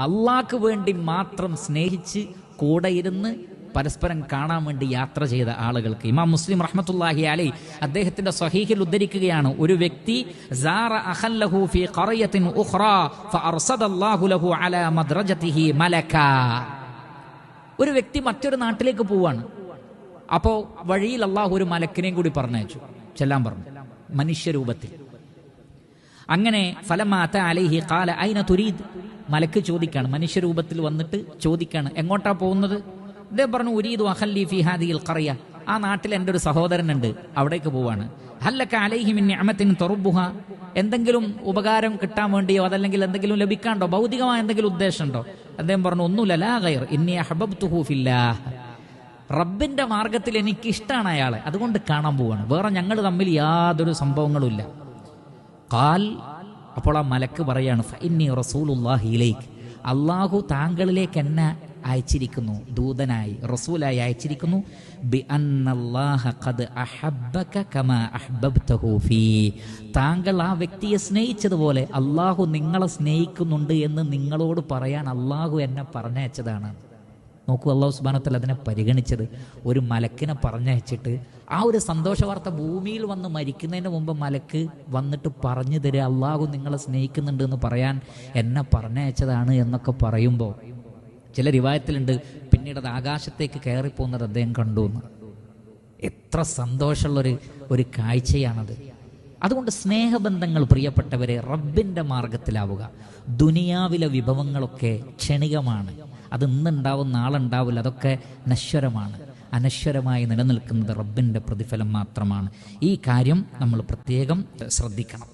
അള്ളാഹ്ക്ക് വേണ്ടി മാത്രം സ്നേഹിച്ച് കൂടെ ഇരുന്ന് പരസ്പരം കാണാൻ വേണ്ടി യാത്ര ചെയ്ത ആളുകൾക്ക്. ഇമാം മുസ്ലിം റഹ്മത്തുള്ളാഹി അലൈഹി അദ്ദേഹത്തിന്റെ സ്വഹീഹിൽ ഉദ്ധരിക്കുകയാണ്, ഒരു വ്യക്തി സാറ അഖൻ ലഹു ഫീ ഖറയത്തിൻ ഉഖ്റാ ഫഅർസദല്ലാഹു ലഹു അലാ മദ്റജതിഹി മലകാ. ഒരു വ്യക്തി മറ്റൊരു നാട്ടിലേക്ക് പോവാണ്. അപ്പോൾ വഴിയിൽ അള്ളാഹു ഒരു മലക്കിനെയും കൂടി പറഞ്ഞയച്ചു, ചെല്ലാൻ പറഞ്ഞു, മനുഷ്യരൂപത്തിൽ. അങ്ങനെ ഫലമാ അതാ അലൈഹി ഖാല ഐന തുരീദ്. മലക്ക് ചോദിക്കാണ്, മനുഷ്യരൂപത്തിൽ വന്നിട്ട് ചോദിക്കാണ്, എങ്ങോട്ടാ പോകുന്നത്? അദ്ദേഹം പറഞ്ഞു, ഉരീദു അഖല്ലി ഫീ ഹാദിഹിൽ ഖറിയ, ആ നാട്ടിൽ എൻ്റെ ഒരു സഹോദരനുണ്ട്, അവിടേക്ക് പോവാണ്. ഹല്ലക അലൈഹി മിൻ നിഅമത്തിൻ തറുബ്ബുഹ, എന്തെങ്കിലും ഉപകാരം കിട്ടാൻ വേണ്ടിയോ അതല്ലെങ്കിൽ എന്തെങ്കിലും ലഭിക്കാണ്ടോ, ഭൗതികമായ എന്തെങ്കിലും ഉദ്ദേശമുണ്ടോ? അദ്ദേഹം പറഞ്ഞു, ഒന്നുമില്ല, ലാ ഗൈർ ഇന്നി അഹ്ബബ്തുഹു ഫില്ലാഹ്, റബ്ബിന്റെ മാർഗത്തിൽ എനിക്ക് ഇഷ്ടമാണ് അയാളെ, അതുകൊണ്ട് കാണാൻ പോവാണ്, വേറെ ഞങ്ങൾ തമ്മിൽ യാതൊരു സംഭവങ്ങളും ഇല്ല. ഖാൽ, അപ്പോൾ ആ മലക്ക് പറയാണ്, ഫഇന്നി റസൂലുള്ളാഹി ഇലൈക്, അള്ളാഹു താങ്കളിലേക്ക് എന്നെ അയച്ചിരിക്കുന്നു, ദൂതനായി റസൂലായി അയച്ചിരിക്കുന്നു. ബി അന്നല്ലാഹ ഖദ് അഹബ്ബക കമാ അഹ്ബബ്തഹു ഫീ, താങ്കൾ ആ വ്യക്തിയെ സ്നേഹിച്ചതുപോലെ അള്ളാഹു നിങ്ങളെ സ്നേഹിക്കുന്നുണ്ട് എന്ന് നിങ്ങളോട് പറയാൻ അള്ളാഹു എന്നെ പറഞ്ഞയച്ചതാണ്. നോക്കൂ, അള്ളാഹു സുബ്ഹാനഹു വ തആല അതിനെ പരിഗണിച്ചത്. ഒരു മലക്കിനെ പറഞ്ഞയച്ചിട്ട് ആ ഒരു സന്തോഷ വാർത്ത ഭൂമിയിൽ വന്ന് മരിക്കുന്നതിന് മുമ്പ് മലക്ക് വന്നിട്ട് പറഞ്ഞു തരിക, അള്ളാഹു നിങ്ങളെ സ്നേഹിക്കുന്നുണ്ട് എന്ന് പറയാൻ എന്നെ പറഞ്ഞയച്ചതാണ് എന്നൊക്കെ പറയുമ്പോൾ ചില റിവായത്തിലുണ്ട്, പിന്നീട് അത് ആകാശത്തേക്ക് കയറിപ്പോകുന്നത് അദ്ദേഹം കണ്ടു എന്ന്. എത്ര സന്തോഷമുള്ളൊരു ഒരു കാഴ്ചയാണത്. അതുകൊണ്ട് സ്നേഹബന്ധങ്ങൾ, പ്രിയപ്പെട്ടവരെ, റബ്ബിൻ്റെ മാർഗത്തിലാവുക. ദുനിയാവിലെ വിഭവങ്ങളൊക്കെ ക്ഷണികമാണ്, അത് ഇന്നുണ്ടാവും നാളെ ഉണ്ടാവില്ല, അതൊക്കെ നശ്വരമാണ്. അനശ്വരമായി നിലനിൽക്കുന്നത് റബ്ബിൻ്റെ പ്രതിഫലം മാത്രമാണ്. ഈ കാര്യം നമ്മൾ പ്രത്യേകം ശ്രദ്ധിക്കണം.